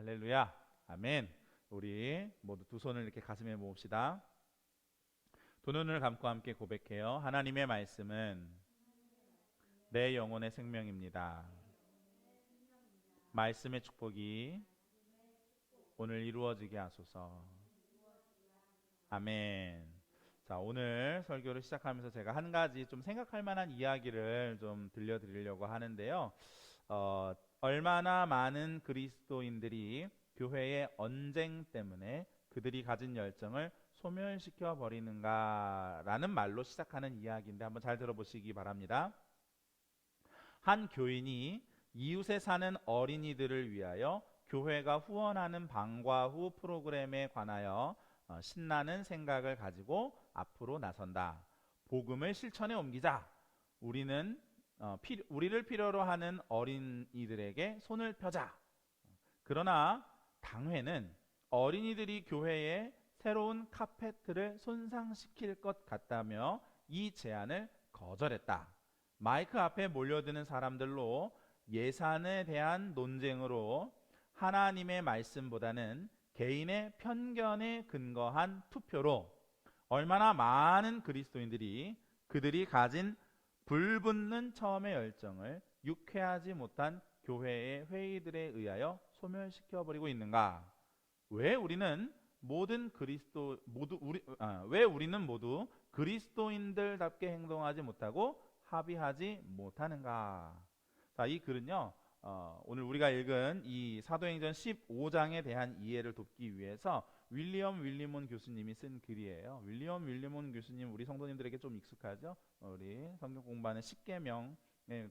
할렐루야. 아멘. 우리 모두 두 손을 이렇게 가슴에 모읍시다. 두 눈을 감고 함께 고백해요. 하나님의 말씀은 내 영혼의 생명입니다. 말씀의 축복이 오늘 이루어지게 하소서. 아멘. 자, 오늘 설교를 시작하면서 제가 한 가지 좀 생각할 만한 이야기를 좀 들려드리려고 하는데요. 얼마나 많은 그리스도인들이 교회의 언쟁 때문에 그들이 가진 열정을 소멸시켜 버리는가라는 말로 시작하는 이야기인데 한번 잘 들어보시기 바랍니다. 한 교인이 이웃에 사는 어린이들을 위하여 교회가 후원하는 방과 후 프로그램에 관하여 신나는 생각을 가지고 앞으로 나선다. 복음을 실천에 옮기자. 우리를 필요로 하는 어린이들에게 손을 펴자. 그러나 당회는 어린이들이 교회에 새로운 카페트를 손상시킬 것 같다며 이 제안을 거절했다. 마이크 앞에 몰려드는 사람들로 예산에 대한 논쟁으로 하나님의 말씀보다는 개인의 편견에 근거한 투표로 얼마나 많은 그리스도인들이 그들이 가진 불붙는 처음의 열정을 유쾌하지 못한 교회의 회의들에 의하여 소멸시켜버리고 있는가? 왜 우리는 모두 그리스도인들답게 행동하지 못하고 합의하지 못하는가? 자, 이 글은요, 오늘 우리가 읽은 이 사도행전 15장에 대한 이해를 돕기 위해서 윌리엄 윌리몬 교수님이 쓴 글이에요. 윌리엄 윌리몬 교수님 우리 성도님들에게 좀 익숙하죠? 우리 성경 공부하는 십계명의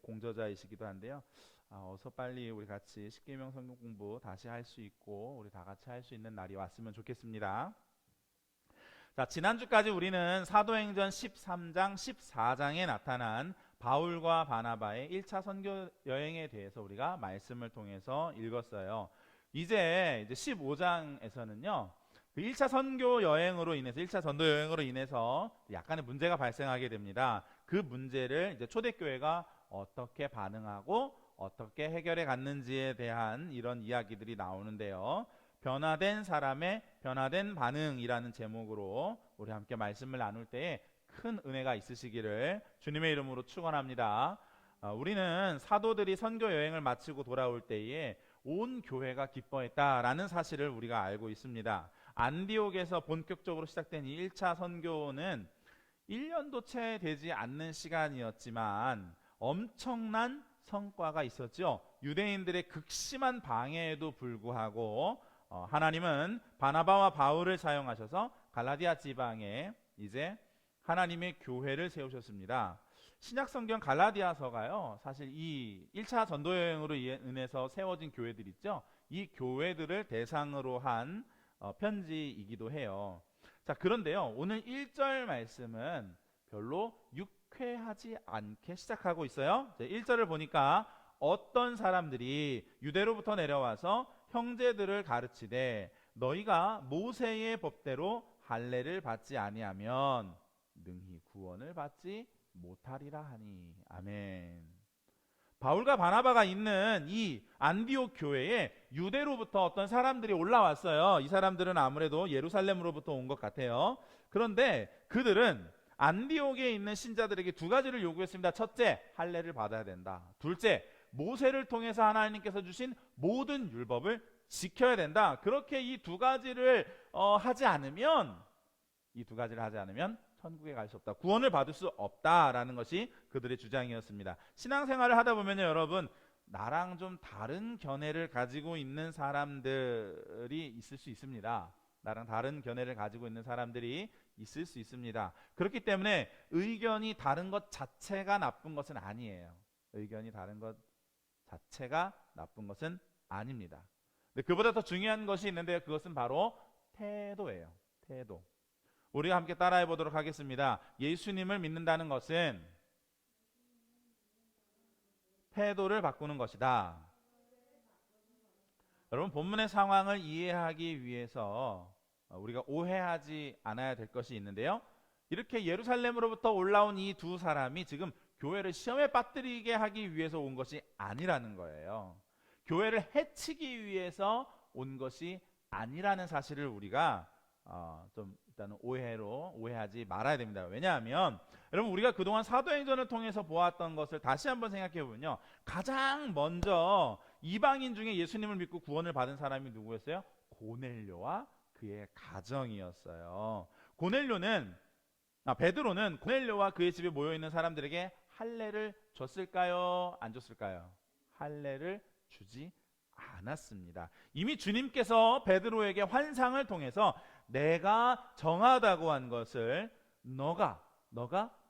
공저자이시기도 한데요. 어서 빨리 우리 같이 십계명 성경 공부 다시 할 수 있고 우리 다 같이 할 수 있는 날이 왔으면 좋겠습니다. 자, 지난주까지 우리는 사도행전 13장, 14장에 나타난 바울과 바나바의 1차 선교 여행에 대해서 우리가 말씀을 통해서 읽었어요. 이제 15장에서는요. 그 1차 선교 여행으로 인해서 1차 전도 여행으로 인해서 약간의 문제가 발생하게 됩니다. 그 문제를 이제 초대교회가 어떻게 반응하고 어떻게 해결해 갔는지에 대한 이런 이야기들이 나오는데요. 변화된 사람의 변화된 반응이라는 제목으로 우리 함께 말씀을 나눌 때에 큰 은혜가 있으시기를 주님의 이름으로 축원합니다. 우리는 사도들이 선교 여행을 마치고 돌아올 때에 온 교회가 기뻐했다라는 사실을 우리가 알고 있습니다. 안디옥에서 본격적으로 시작된 이 1차 선교는 1년도 채 되지 않는 시간이었지만 엄청난 성과가 있었죠. 유대인들의 극심한 방해에도 불구하고 하나님은 바나바와 바울을 사용하셔서 갈라디아 지방에 이제 하나님의 교회를 세우셨습니다. 신약성경 갈라디아서가요, 사실 이 1차 전도여행으로 인해서 세워진 교회들 있죠. 이 교회들을 대상으로 한 편지이기도 해요. 자, 그런데요, 오늘 1절 말씀은 별로 유쾌하지 않게 시작하고 있어요. 1절을 보니까 어떤 사람들이 유대로부터 내려와서 형제들을 가르치되 너희가 모세의 법대로 할례를 받지 아니하면 능히 구원을 받지 못하리라 하니. 아멘. 바울과 바나바가 있는 이 안디옥 교회에 유대로부터 어떤 사람들이 올라왔어요. 이 사람들은 아무래도 예루살렘으로부터 온 것 같아요. 그런데 그들은 안디옥에 있는 신자들에게 두 가지를 요구했습니다. 첫째, 할례를 받아야 된다. 둘째, 모세를 통해서 하나님께서 주신 모든 율법을 지켜야 된다. 그렇게 이 두 가지를 하지 않으면 천국에 갈 수 없다. 구원을 받을 수 없다라는 것이 그들의 주장이었습니다. 신앙생활을 하다 보면요, 여러분, 나랑 좀 다른 견해를 가지고 있는 사람들이 있을 수 있습니다. 나랑 다른 견해를 가지고 있는 사람들이 있을 수 있습니다. 그렇기 때문에 의견이 다른 것 자체가 나쁜 것은 아니에요. 의견이 다른 것 자체가 나쁜 것은 아닙니다. 근데 그보다 더 중요한 것이 있는데 그것은 바로 태도예요. 태도. 우리가 함께 따라해 보도록 하겠습니다. 예수님을 믿는다는 것은 태도를 바꾸는 것이다. 여러분, 본문의 상황을 이해하기 위해서 우리가 오해하지 않아야 될 것이 있는데요. 이렇게 예루살렘으로부터 올라온 이 두 사람이 지금 교회를 시험에 빠뜨리게 하기 위해서 온 것이 아니라는 거예요. 교회를 해치기 위해서 온 것이 아니라는 사실을 우리가 좀 일단은 오해하지 말아야 됩니다. 왜냐하면 여러분 우리가 그동안 사도행전을 통해서 보았던 것을 다시 한번 생각해 보면요, 가장 먼저 이방인 중에 예수님을 믿고 구원을 받은 사람이 누구였어요? 고넬료와 그의 가정이었어요. 베드로는 고넬료와 그의 집에 모여 있는 사람들에게 할례를 줬을까요? 안 줬을까요? 할례를 주지 않았습니다. 이미 주님께서 베드로에게 환상을 통해서 내가 정하다고 한 것을 너가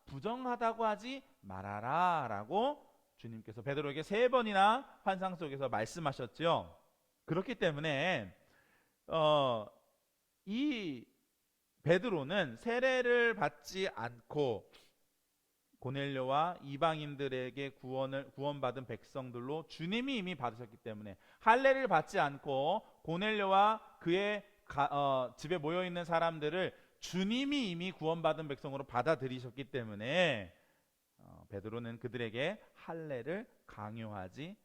부정하다고 하지 말아라 라고 주님께서 베드로에게 3번이나 환상 속에서 말씀하셨죠. 그렇기 때문에 이 베드로는 세례를 받지 않고 고넬료와 이방인들에게 구원받은 백성들로 주님이 이미 받으셨기 때문에, 할례를 받지 않고 고넬료와 그의 집에 모여있는 사람들을 주님이 이미 구원받은 백성으로 받아들이셨기 때문에 베드로는 그들에게 할례를 강요하지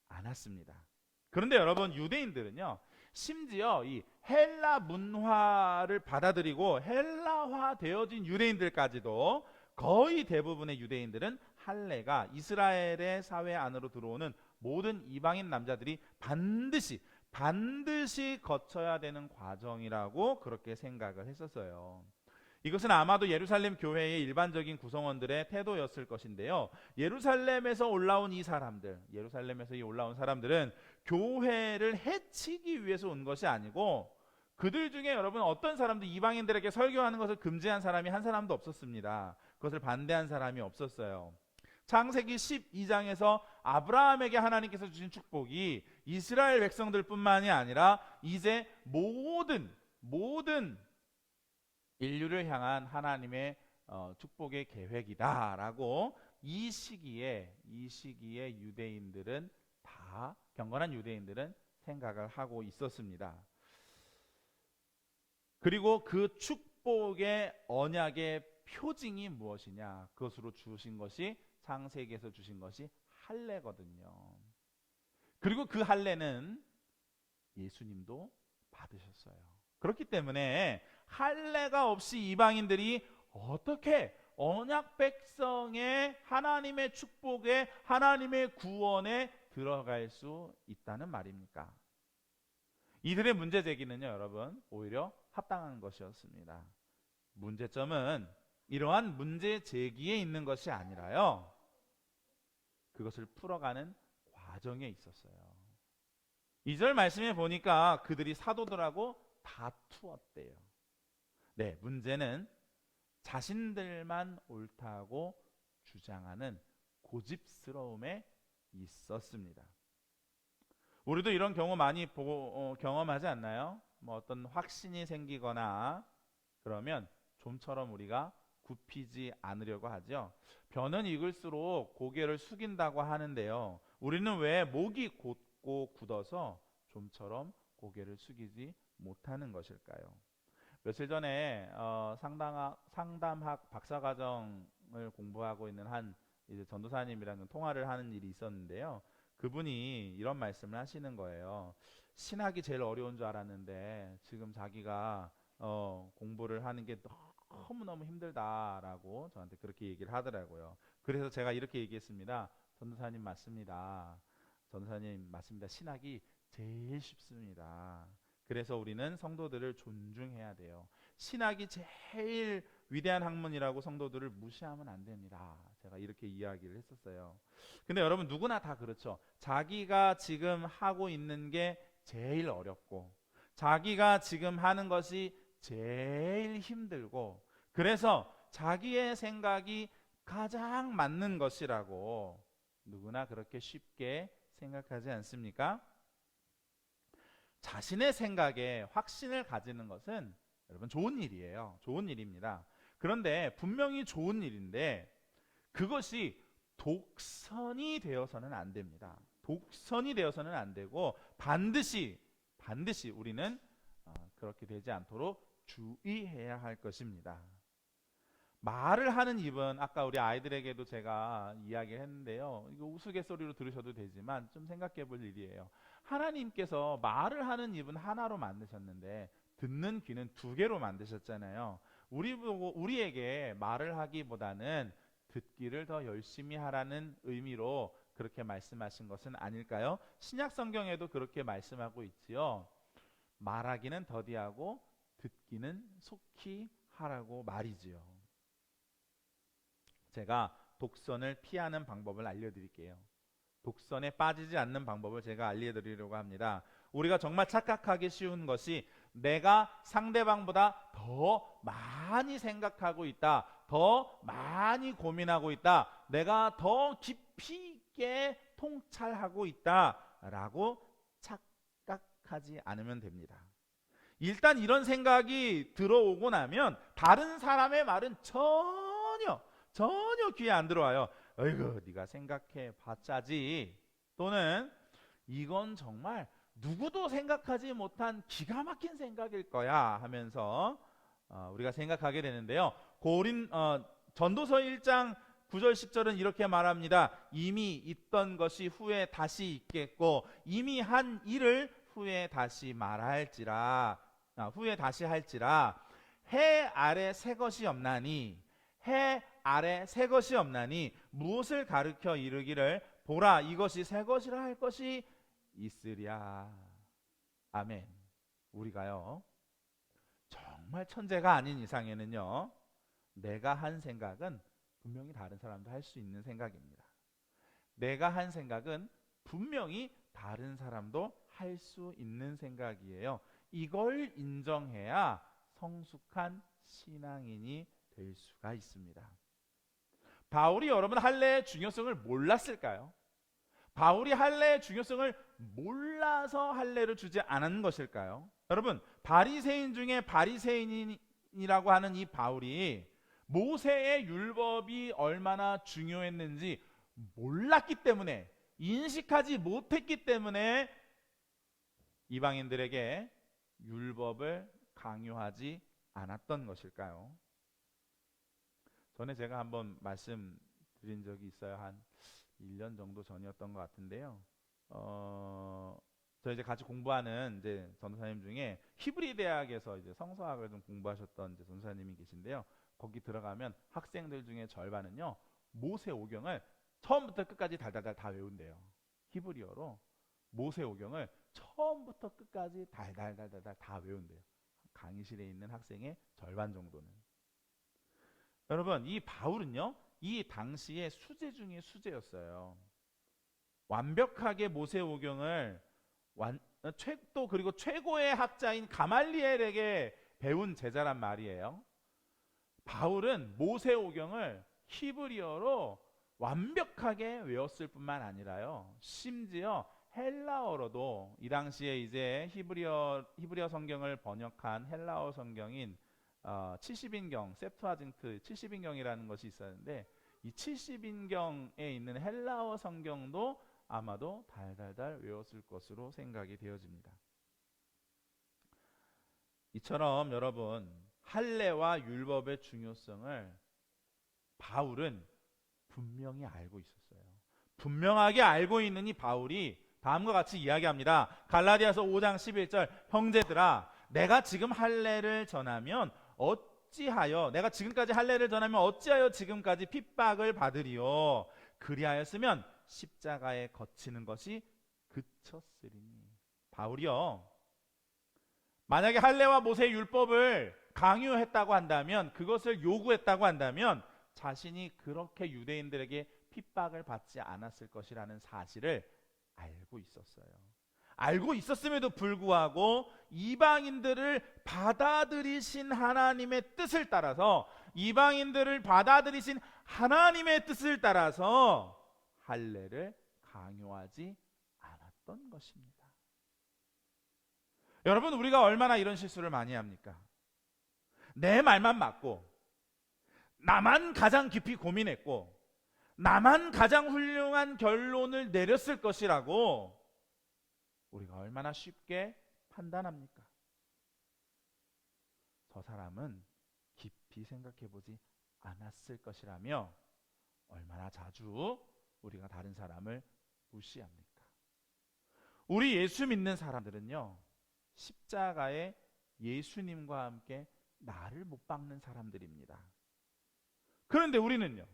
않았습니다. 그런데 여러분, 유대인들은요, 심지어 이 헬라 문화를 받아들이고 헬라화 되어진 유대인들까지도, 거의 대부분의 유대인들은 할례가 이스라엘의 사회 안으로 들어오는 모든 이방인 남자들이 반드시 거쳐야 되는 과정이라고 그렇게 생각을 했었어요. 이것은 아마도 예루살렘 교회의 일반적인 구성원들의 태도였을 것인데요, 예루살렘에서 올라온 사람들은 교회를 해치기 위해서 온 것이 아니고, 그들 중에 여러분 어떤 사람도 이방인들에게 설교하는 것을 금지한 사람이 한 사람도 없었습니다. 그것을 반대한 사람이 없었어요. 창세기 12장에서 아브라함에게 하나님께서 주신 축복이 이스라엘 백성들 뿐만이 아니라 이제 모든 인류를 향한 하나님의 축복의 계획이다라고 이 시기에 유대인들은 다, 경건한 유대인들은 생각을 하고 있었습니다. 그리고 그 축복의 언약의 표징이 무엇이냐? 그것으로 주신 것이, 창세기에서 주신 것이 할례거든요. 그리고 그 할례는 예수님도 받으셨어요. 그렇기 때문에 할례가 없이 이방인들이 어떻게 언약 백성의 하나님의 축복에, 하나님의 구원에 들어갈 수 있다는 말입니까? 이들의 문제 제기는요, 여러분, 오히려 합당한 것이었습니다. 문제점은 이러한 문제 제기에 있는 것이 아니라요, 그것을 풀어가는 과정에 있었어요. 2절 말씀에 보니까 그들이 사도들하고 다투었대요. 네, 문제는 자신들만 옳다고 주장하는 고집스러움에 있었습니다. 우리도 이런 경우 많이 경험하지 않나요? 어떤 확신이 생기거나 그러면 좀처럼 우리가 굽히지 않으려고 하죠. 벼는 익을수록 고개를 숙인다고 하는데요, 우리는 왜 목이 곧고 굳어서 좀처럼 고개를 숙이지 못하는 것일까요? 며칠 전에 상담학 박사과정을 공부하고 있는 한 이제 전도사님이랑 통화를 하는 일이 있었는데요, 그분이 이런 말씀을 하시는 거예요. 신학이 제일 어려운 줄 알았는데 지금 자기가 공부를 하는 게 너무너무 힘들다라고 저한테 그렇게 얘기를 하더라고요. 그래서 제가 이렇게 얘기했습니다. 전도사님 맞습니다. 신학이 제일 쉽습니다. 그래서 우리는 성도들을 존중해야 돼요. 신학이 제일 위대한 학문이라고 성도들을 무시하면 안 됩니다. 제가 이렇게 이야기를 했었어요. 근데 여러분, 누구나 다 그렇죠. 자기가 지금 하고 있는 게 제일 어렵고, 자기가 지금 하는 것이 제일 힘들고, 그래서 자기의 생각이 가장 맞는 것이라고 누구나 그렇게 쉽게 생각하지 않습니까? 자신의 생각에 확신을 가지는 것은 여러분 좋은 일이에요. 좋은 일입니다. 그런데 분명히 좋은 일인데 그것이 독선이 되어서는 안 됩니다. 독선이 되어서는 안 되고 반드시 우리는 그렇게 되지 않도록 주의해야 할 것입니다. 말을 하는 입은 아까 우리 아이들에게도 제가 이야기를 했는데요. 이거 우스갯소리로 들으셔도 되지만 좀 생각해 볼 일이에요. 하나님께서 말을 하는 입은 하나로 만드셨는데 듣는 귀는 두 개로 만드셨잖아요. 우리에게 말을 하기보다는 듣기를 더 열심히 하라는 의미로 그렇게 말씀하신 것은 아닐까요? 신약 성경에도 그렇게 말씀하고 있지요. 말하기는 더디하고 듣기는 속히 하라고 말이지요. 제가 독선을 피하는 방법을 알려드릴게요. 독선에 빠지지 않는 방법을 제가 알려드리려고 합니다. 우리가 정말 착각하기 쉬운 것이 내가 상대방보다 더 많이 생각하고 있다, 더 많이 고민하고 있다, 내가 더 깊이 있게 통찰하고 있다라고 착각하지 않으면 됩니다. 일단 이런 생각이 들어오고 나면 다른 사람의 말은 전혀 귀에 안 들어와요. 어이구, 네가 생각해 봤자지, 또는 이건 정말 누구도 생각하지 못한 기가 막힌 생각일 거야 하면서 우리가 생각하게 되는데요. 전도서 1장 9절 10절은 이렇게 말합니다. 이미 있던 것이 후에 다시 있겠고 이미 한 일을 후에 다시 할지라 해 아래 새 것이 없나니 무엇을 가르쳐 이르기를 보라 이것이 새 것이라 할 것이 있으랴. 아멘. 우리가요 정말 천재가 아닌 이상에는요 내가 한 생각은 분명히 다른 사람도 할 수 있는 생각입니다. 내가 한 생각은 분명히 다른 사람도 할 수 있는 생각이에요. 이걸 인정해야 성숙한 신앙인이 될 수가 있습니다. 바울이 여러분 할례의 중요성을 몰랐을까요? 바울이 할례의 중요성을 몰라서 할례를 주지 않은 것일까요? 여러분, 바리새인 중에 바리새인이라고 하는 이 바울이 모세의 율법이 얼마나 중요했는지 몰랐기 때문에, 인식하지 못했기 때문에 이방인들에게 율법을 강요하지 않았던 것일까요? 전에 제가 한번 말씀드린 적이 있어요. 한 1년 정도 전이었던 것 같은데요. 저 이제 같이 공부하는 이제 전도사님 중에 히브리 대학에서 이제 성서학을 좀 공부하셨던 이제 전도사님이 계신데요. 거기 들어가면 학생들 중에 절반은요 모세오경을 처음부터 끝까지 달달달 다 외운대요. 히브리어로 모세오경을 처음부터 끝까지 달달달달 다 외운대요. 강의실에 있는 학생의 절반 정도는. 여러분, 이 바울은요 이 당시에 수재 중에 수재였어요. 완벽하게 모세오경을 또 그리고 최고의 학자인 가말리엘에게 배운 제자란 말이에요. 바울은 모세오경을 히브리어로 완벽하게 외웠을 뿐만 아니라요 심지어 헬라어로도, 이 당시에 이제 히브리어 성경을 번역한 헬라어 성경인 70인경, 셉투아진트 70인경이라는 것이 있었는데 이 70인경에 있는 헬라어 성경도 아마도 달달달 외웠을 것으로 생각이 되어집니다. 이처럼 여러분, 할례와 율법의 중요성을 바울은 분명히 알고 있었어요. 분명하게 알고 있는 이 바울이 다음과 같이 이야기합니다. 갈라디아서 5장 11절, 형제들아 내가 지금 할례를 전하면 내가 지금까지 할례를 전하면 어찌하여 지금까지 핍박을 받으리요. 그리하였으면 십자가에 거치는 것이 그쳤으리니. 바울이요 만약에 할례와 모세 율법을 강요했다고 한다면, 그것을 요구했다고 한다면 자신이 그렇게 유대인들에게 핍박을 받지 않았을 것이라는 사실을 알고 있었어요. 알고 있었음에도 불구하고 이방인들을 받아들이신 하나님의 뜻을 따라서 할례를 강요하지 않았던 것입니다. 여러분, 우리가 얼마나 이런 실수를 많이 합니까? 내 말만 맞고, 나만 가장 깊이 고민했고, 나만 가장 훌륭한 결론을 내렸을 것이라고 우리가 얼마나 쉽게 판단합니까? 저 사람은 깊이 생각해 보지 않았을 것이라며 얼마나 자주 우리가 다른 사람을 무시합니까? 우리 예수 믿는 사람들은요, 십자가에 예수님과 함께 나를 못 박는 사람들입니다. 그런데 우리는요,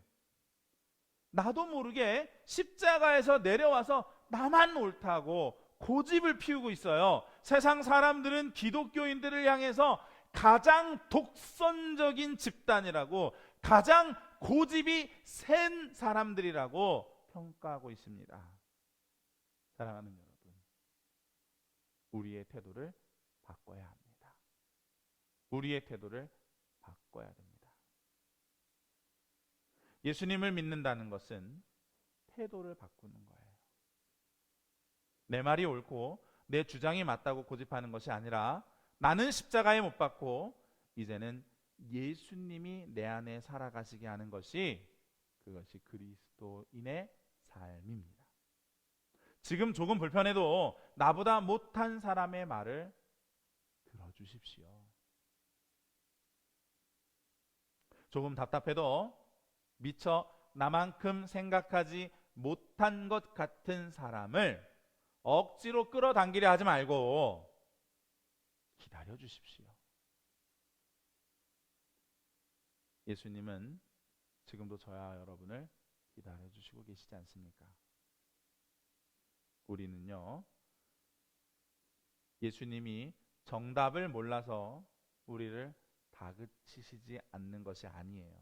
나도 모르게 십자가에서 내려와서 나만 옳다고 고집을 피우고 있어요. 세상 사람들은 기독교인들을 향해서 가장 독선적인 집단이라고, 가장 고집이 센 사람들이라고 평가하고 있습니다. 사랑하는 여러분, 우리의 태도를 바꿔야 합니다. 우리의 태도를 바꿔야 됩니다. 예수님을 믿는다는 것은 태도를 바꾸는 거예요. 내 말이 옳고 내 주장이 맞다고 고집하는 것이 아니라 나는 십자가에 못 박고 이제는 예수님이 내 안에 살아가시게 하는 것이, 그것이 그리스도인의 삶입니다. 지금 조금 불편해도 나보다 못한 사람의 말을 들어주십시오. 조금 답답해도 미처 나만큼 생각하지 못한 것 같은 사람을 억지로 끌어당기려 하지 말고 기다려 주십시오. 예수님은 지금도 저와 여러분을 기다려 주시고 계시지 않습니까? 우리는요, 예수님이 정답을 몰라서 우리를 다그치시지 않는 것이 아니에요.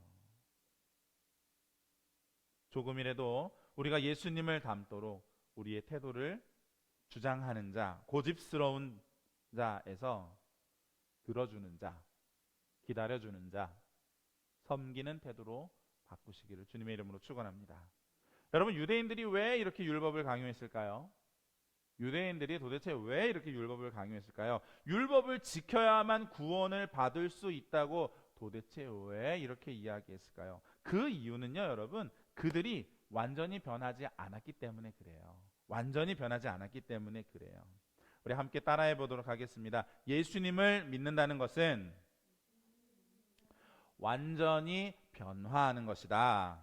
조금이라도 우리가 예수님을 닮도록 우리의 태도를 주장하는 자, 고집스러운 자에서 들어주는 자, 기다려주는 자, 섬기는 태도로 바꾸시기를 주님의 이름으로 축원합니다. 여러분, 유대인들이 왜 이렇게 율법을 강요했을까요? 유대인들이 도대체 왜 이렇게 율법을 강요했을까요? 율법을 지켜야만 구원을 받을 수 있다고 도대체 왜 이렇게 이야기했을까요? 그 이유는요, 여러분, 그들이 완전히 변하지 않았기 때문에 그래요. 완전히 변하지 않았기 때문에 그래요. 우리 함께 따라해 보도록 하겠습니다. 예수님을 믿는다는 것은 완전히 변화하는 것이다.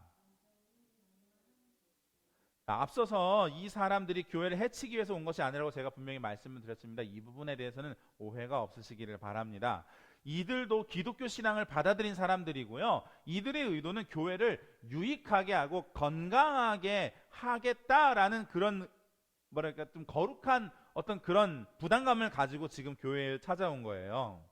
앞서서 이 사람들이 교회를 해치기 위해서 온 것이 아니라고 제가 분명히 말씀을 드렸습니다. 이 부분에 대해서는 오해가 없으시기를 바랍니다. 이들도 기독교 신앙을 받아들인 사람들이고요, 이들의 의도는 교회를 유익하게 하고 건강하게 하겠다라는 그런, 뭐랄까, 좀 거룩한 어떤 그런 부담감을 가지고 지금 교회에 찾아온 거예요.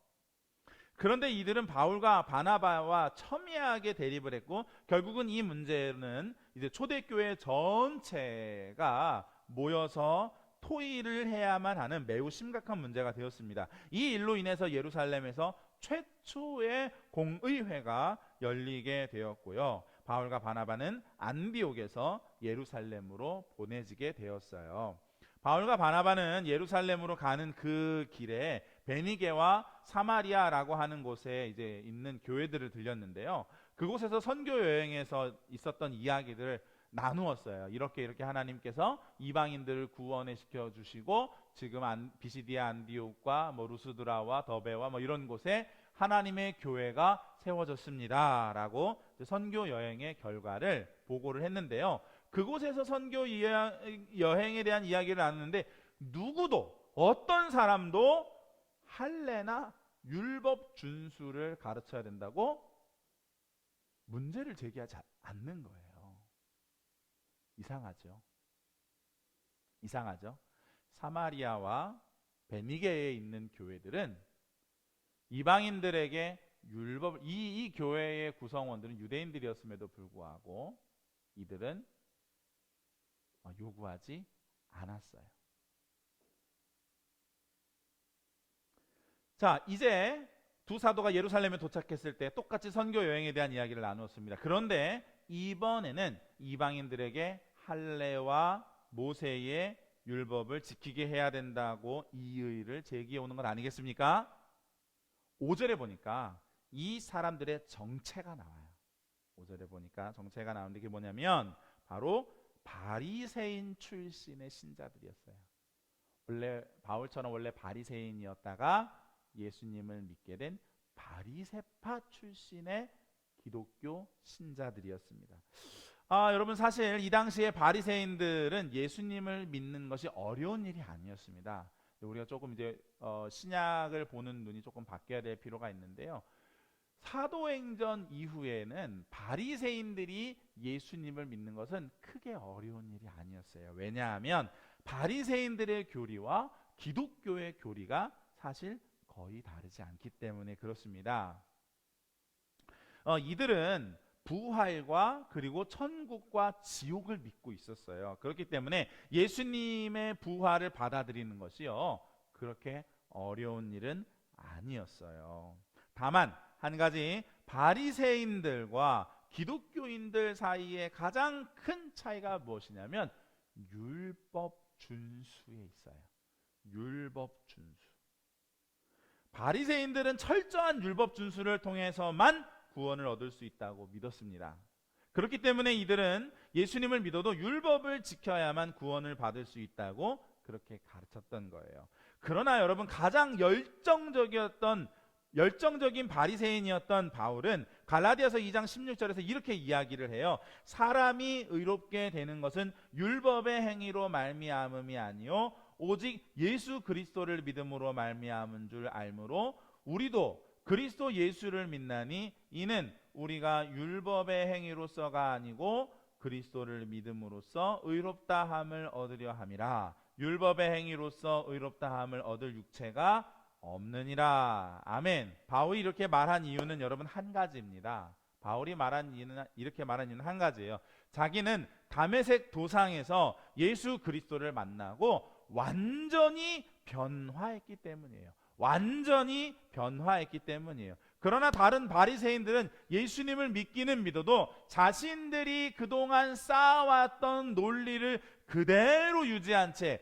그런데 이들은 바울과 바나바와 첨예하게 대립을 했고, 결국은 이 문제는 이제 초대교회 전체가 모여서 토의를 해야만 하는 매우 심각한 문제가 되었습니다. 이 일로 인해서 예루살렘에서 최초의 공의회가 열리게 되었고요, 바울과 바나바는 안디옥에서 예루살렘으로 보내지게 되었어요. 바울과 바나바는 예루살렘으로 가는 그 길에 베니게와 사마리아라고 하는 곳에 이제 있는 교회들을 들렸는데요, 그곳에서 선교 여행에서 있었던 이야기들을 나누었어요. 이렇게 하나님께서 이방인들을 구원해 시켜 주시고 지금 비시디아 안디옥과 루스드라와 더베와 이런 곳에 하나님의 교회가 세워졌습니다 라고 선교 여행의 결과를 보고를 했는데요, 그곳에서 선교 여행에 대한 이야기를 나누는데 누구도, 어떤 사람도 할례나 율법 준수를 가르쳐야 된다고 문제를 제기하지 않는 거예요. 이상하죠? 이상하죠? 사마리아와 베니게에 있는 교회들은 이방인들에게 율법, 이 교회의 구성원들은 유대인들이었음에도 불구하고 이들은 요구하지 않았어요. 자, 이제 두 사도가 예루살렘에 도착했을 때 똑같이 선교 여행에 대한 이야기를 나누었습니다. 그런데 이번에는 이방인들에게 할례와 모세의 율법을 지키게 해야 된다고 이의를 제기해 오는 것 아니겠습니까? 5절에 보니까 이 사람들의 정체가 나와요. 5절에 보니까 정체가 나오는데 그게 뭐냐면 바로 바리새인 출신의 신자들이었어요. 원래 바울처럼 원래 바리새인이었다가 예수님을 믿게 된 바리새파 출신의 기독교 신자들이었습니다. 여러분, 사실 이 당시에 바리새인들은 예수님을 믿는 것이 어려운 일이 아니었습니다. 우리가 조금 이제 신약을 보는 눈이 조금 바뀌어야 될 필요가 있는데요. 사도행전 이후에는 바리새인들이 예수님을 믿는 것은 크게 어려운 일이 아니었어요. 왜냐하면 바리새인들의 교리와 기독교의 교리가 사실 거의 다르지 않기 때문에 그렇습니다. 이들은 부활과 그리고 천국과 지옥을 믿고 있었어요. 그렇기 때문에 예수님의 부활을 받아들이는 것이요, 그렇게 어려운 일은 아니었어요. 다만 한 가지, 바리새인들과 기독교인들 사이에 가장 큰 차이가 무엇이냐면 율법 준수에 있어요. 율법 준수. 바리새인들은 철저한 율법 준수를 통해서만 구원을 얻을 수 있다고 믿었습니다. 그렇기 때문에 이들은 예수님을 믿어도 율법을 지켜야만 구원을 받을 수 있다고 그렇게 가르쳤던 거예요. 그러나 여러분, 가장 열정적인 바리새인이었던 바울은 갈라디아서 2장 16절에서 이렇게 이야기를 해요. 사람이 의롭게 되는 것은 율법의 행위로 말미암음이 아니요 오직 예수 그리스도를 믿음으로 말미암은 줄 알므로 우리도 그리스도 예수를 믿나니 이는 우리가 율법의 행위로서가 아니고 그리스도를 믿음으로써 의롭다함을 얻으려 함이라. 율법의 행위로서 의롭다함을 얻을 육체가 없느니라. 아멘. 바울이 이렇게 말한 이유는 여러분 한 가지입니다. 바울이 이렇게 말한 이유는 한 가지예요. 자기는 다메섹 도상에서 예수 그리스도를 만나고 완전히 변화했기 때문이에요. 완전히 변화했기 때문이에요. 그러나 다른 바리새인들은 예수님을 믿기는 믿어도 자신들이 그동안 쌓아왔던 논리를 그대로 유지한 채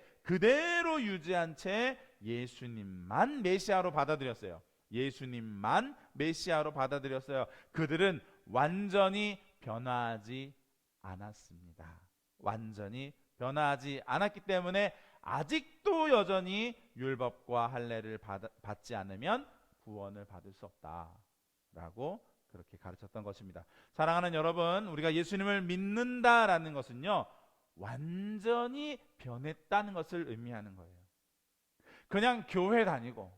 예수님만 메시아로 받아들였어요. 예수님만 메시아로 받아들였어요. 그들은 완전히 변화하지 않았습니다. 완전히 변화하지 않았기 때문에 아직도 여전히 율법과 할례를 받지 않으면 구원을 받을 수 없다라고 그렇게 가르쳤던 것입니다. 사랑하는 여러분, 우리가 예수님을 믿는다라는 것은요, 완전히 변했다는 것을 의미하는 거예요. 그냥 교회 다니고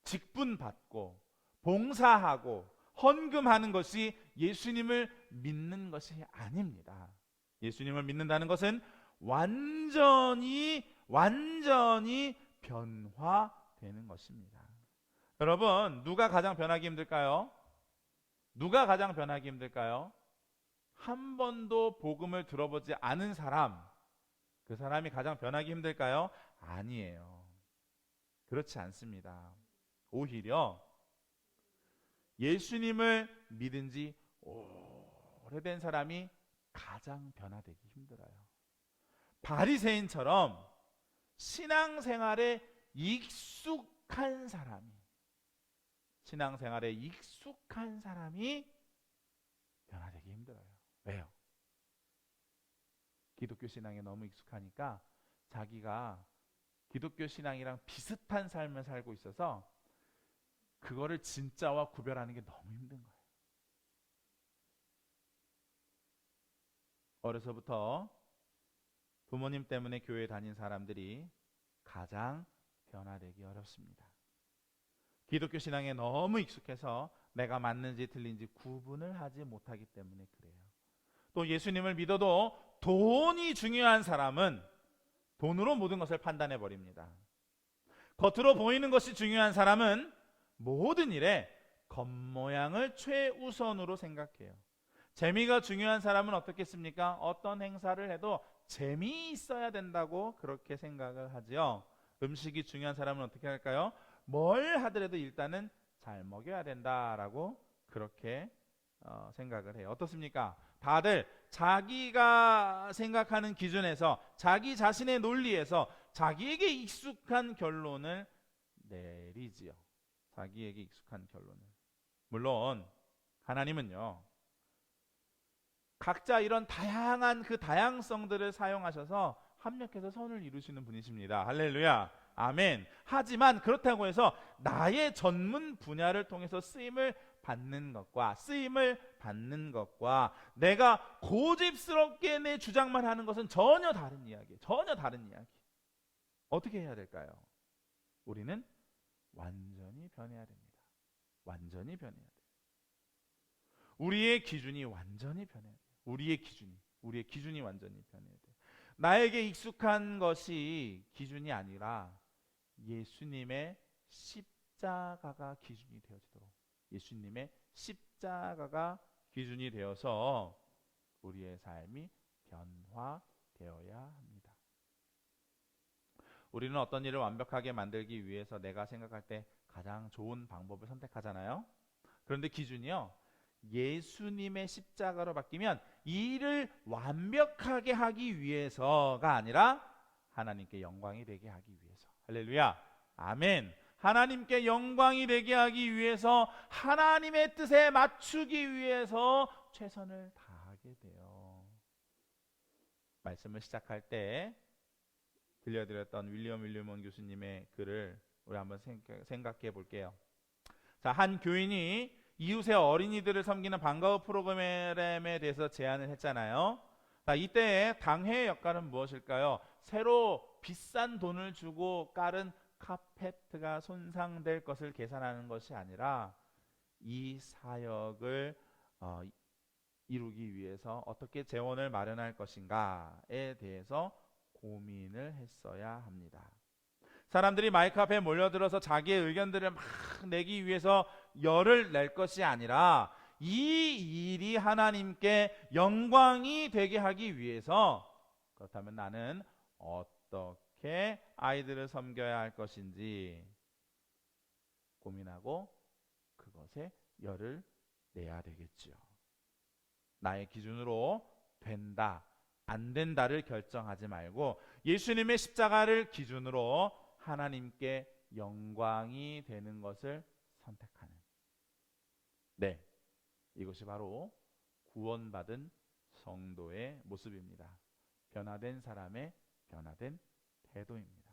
직분 받고 봉사하고 헌금하는 것이 예수님을 믿는 것이 아닙니다. 예수님을 믿는다는 것은 완전히 변화되는 것입니다. 여러분, 누가 가장 변하기 힘들까요? 누가 가장 변하기 힘들까요? 한 번도 복음을 들어보지 않은 사람, 그 사람이 가장 변하기 힘들까요? 아니에요. 그렇지 않습니다. 오히려 예수님을 믿은 지 오래된 사람이 가장 변화되기 힘들어요. 바리새인처럼 신앙생활에 익숙한 사람이 변화되기 힘들어요. 왜요? 기독교 신앙에 너무 익숙하니까 자기가 기독교 신앙이랑 비슷한 삶을 살고 있어서 그거를 진짜와 구별하는 게 너무 힘든 거예요. 어려서부터 부모님 때문에 교회 다닌 사람들이 가장 변화되기 어렵습니다. 기독교 신앙에 너무 익숙해서 내가 맞는지 틀린지 구분을 하지 못하기 때문에 그래요. 또 예수님을 믿어도 돈이 중요한 사람은 돈으로 모든 것을 판단해 버립니다. 겉으로 보이는 것이 중요한 사람은 모든 일에 겉모양을 최우선으로 생각해요. 재미가 중요한 사람은 어떻겠습니까? 어떤 행사를 해도 재미있어야 된다고 그렇게 생각을 하죠. 음식이 중요한 사람은 어떻게 할까요? 뭘 하더라도 일단은 잘 먹여야 된다라고 그렇게 생각을 해요. 어떻습니까? 다들 자기가 생각하는 기준에서, 자기 자신의 논리에서 자기에게 익숙한 결론을 내리지요. 자기에게 익숙한 결론을. 물론 하나님은요, 각자 이런 다양한 그 다양성들을 사용하셔서 합력해서 선을 이루시는 분이십니다. 할렐루야, 아멘. 하지만 그렇다고 해서 나의 전문 분야를 통해서 쓰임을 받는 것과 쓰임을 받는 것과 내가 고집스럽게 내 주장만 하는 것은 전혀 다른 이야기예요. 전혀 다른 이야기. 어떻게 해야 될까요? 우리는 완전히 변해야 됩니다. 완전히 변해야 돼요. 우리의 기준이 완전히 변해야 돼요. 우리의 기준이 완전히 변해야 돼요. 나에게 익숙한 것이 기준이 아니라 예수님의 십자가가 기준이 되어지도록, 예수님의 십자가가 기준이 되어서 우리의 삶이 변화되어야 합니다. 우리는 어떤 일을 완벽하게 만들기 위해서 내가 생각할 때 가장 좋은 방법을 선택하잖아요. 그런데 기준이요, 예수님의 십자가로 바뀌면 이 일을 완벽하게 하기 위해서가 아니라 하나님께 영광이 되게 하기 위해서. 할렐루야, 아멘. 하나님께 영광이 되게 하기 위해서, 하나님의 뜻에 맞추기 위해서 최선을 다하게 돼요. 말씀을 시작할 때 들려드렸던 윌리엄 윌리엄 교수님의 글을 우리 한번 생각해 볼게요. 자, 한 교인이 이웃의 어린이들을 섬기는 방과후 프로그램에 대해서 제안을 했잖아요. 자, 이때의 당회의 역할은 무엇일까요? 새로 비싼 돈을 주고 깔은 카페트가 손상될 것을 계산하는 것이 아니라 이 사역을 이루기 위해서 어떻게 재원을 마련할 것인가에 대해서 고민을 했어야 합니다. 사람들이 마이크 앞에 몰려들어서 자기의 의견들을 막 내기 위해서 열을 낼 것이 아니라 이 일이 하나님께 영광이 되게 하기 위해서, 그렇다면 나는 어떻게 아이들을 섬겨야 할 것인지 고민하고 그것에 열을 내야 되겠지요. 나의 기준으로 된다, 안 된다를 결정하지 말고 예수님의 십자가를 기준으로 하나님께 영광이 되는 것을 선택하는, 네, 이것이 바로 구원받은 성도의 모습입니다. 변화된 사람의 변화된 태도입니다.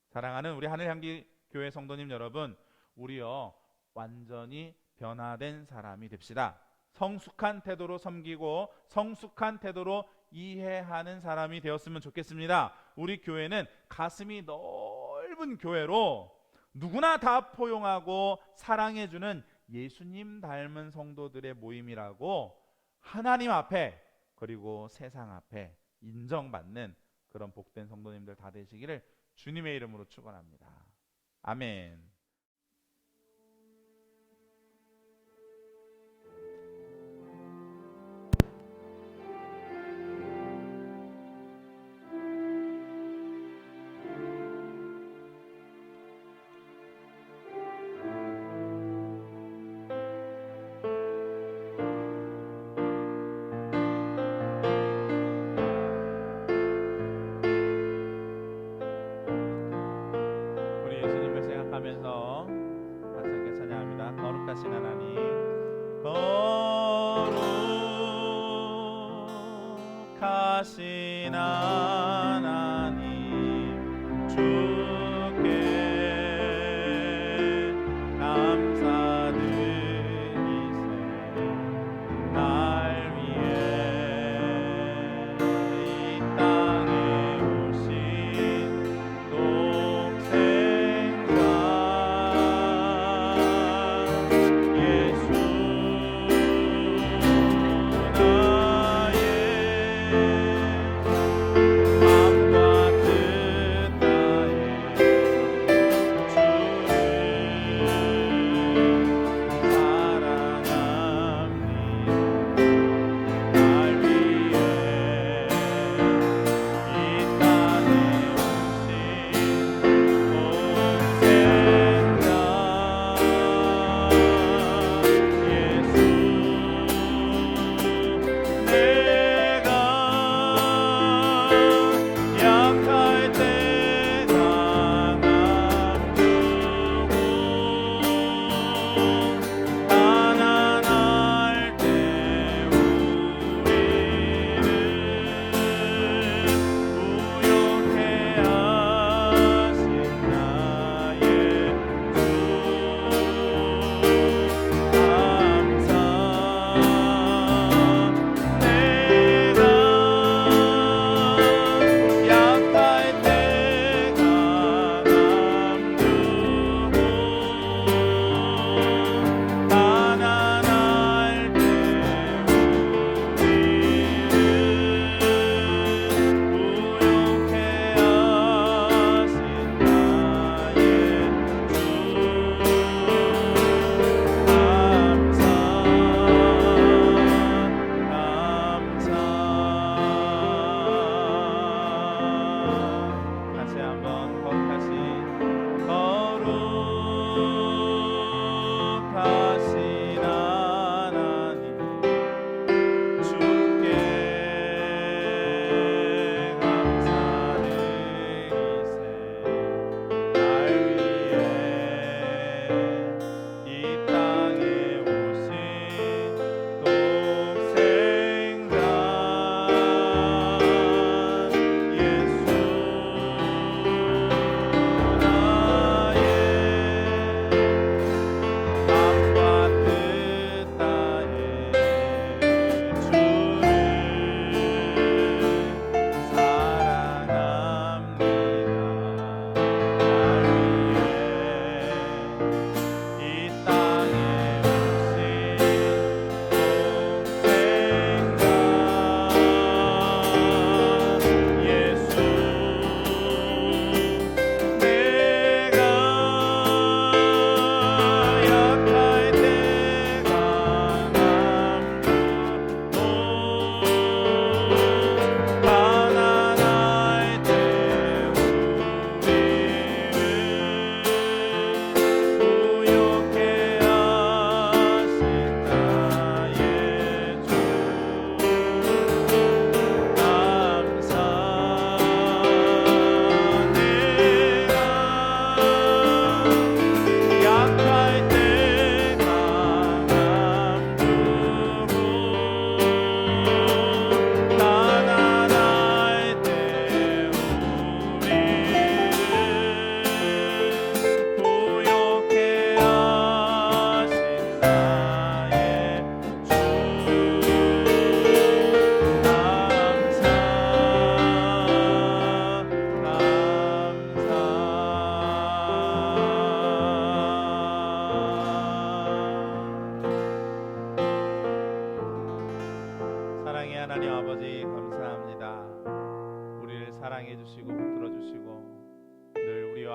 사랑하는 우리 하늘향기 교회 성도님 여러분, 우리요 완전히 변화된 사람이 됩시다. 성숙한 태도로 섬기고 성숙한 태도로 이해하는 사람이 되었으면 좋겠습니다. 우리 교회는 가슴이 넓은 교회로 누구나 다 포용하고 사랑해주는 예수님 닮은 성도들의 모임이라고 하나님 앞에 그리고 세상 앞에 인정받는 그런 복된 성도님들 다 되시기를 주님의 이름으로 축원합니다. 아멘. 하면서 같이 함께 찬양합니다. 거룩하신 하나님, 거룩하신 하나님, 주께 감사드리세. 날 위해 이 땅에 오신 마음과 뜻 다해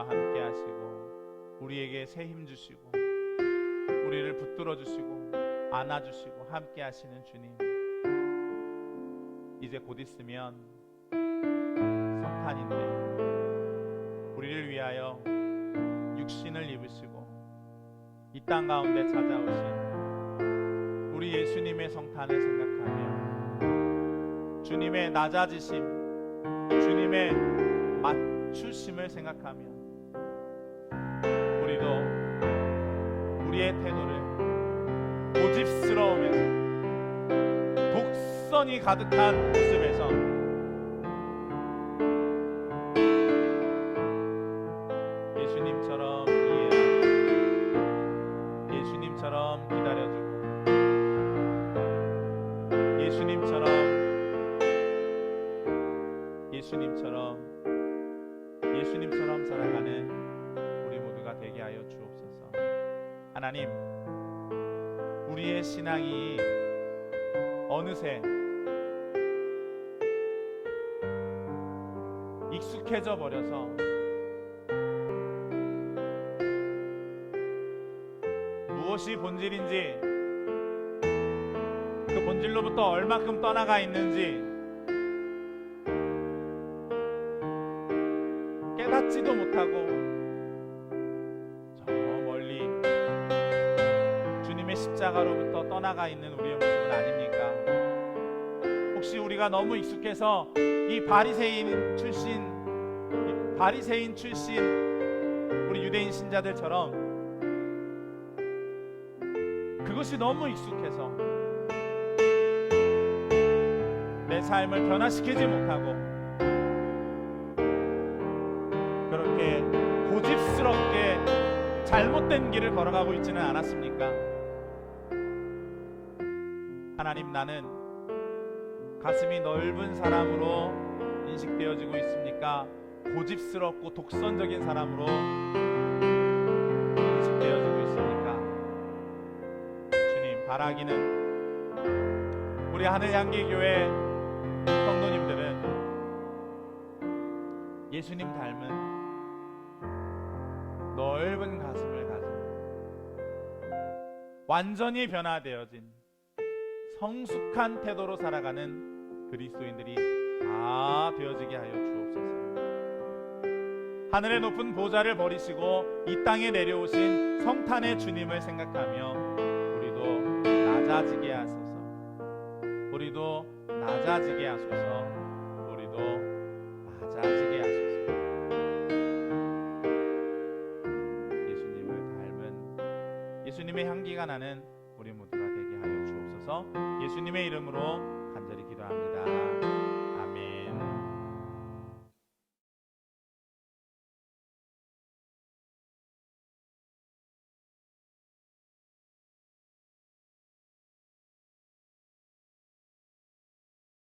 우리와 함께 하시고 우리에게 새 힘 주시고 우리를 붙들어 주시고 안아 주시고 함께 하시는 주님, 이제 곧 있으면 성탄인데 우리를 위하여 육신을 입으시고 이 땅 가운데 찾아오신 우리 예수님의 성탄을 생각하며 주님의 낮아지심, 주님의 맞추심을 생각하며 우리도 우리의 태도를 고집스러우면서 독선이 가득한 모습에서 예수님처럼 이해하고 예수님처럼 기다려주고 예수님처럼 살아가는 우리 모두가 되게 하여 주옵소서. 하나님, 우리의 신앙이 어느새 익숙해져 버려서 무엇이 본질인지, 그 본질로부터 얼마큼 떠나가 있는지 깨닫지도 못하고 저 멀리 주님의 십자가로부터 떠나가 있는 우리의 모습은 아닙니까? 혹시 우리가 너무 익숙해서 이 바리새인 출신 우리 유대인 신자들처럼 그것이 너무 익숙해서 내 삶을 변화시키지 못하고 그렇게 고집스럽게 잘못된 길을 걸어가고 있지는 않았습니까? 하나님, 나는 가슴이 넓은 사람으로 인식되어지고 있습니까? 고집스럽고 독선적인 사람으로 인식되어지고 있습니까? 주님, 바라기는 우리 하늘향기교회 성도님들은 예수님 닮은 넓은 가슴을 가진 완전히 변화되어진 성숙한 태도로 살아가는 그리스도인들이 다 되어지게 하여 주옵소서. 하늘의 높은 보좌를 버리시고 이 땅에 내려오신 성탄의 주님을 생각하며 우리도 낮아지게 하소서. 우리도 낮아지게 하소서. 우리도 낮아지게 하소서. 예수님을 닮은 예수님의 향기가 나는 우리 모두가 되게 하여 주옵소서. 예수님의 이름으로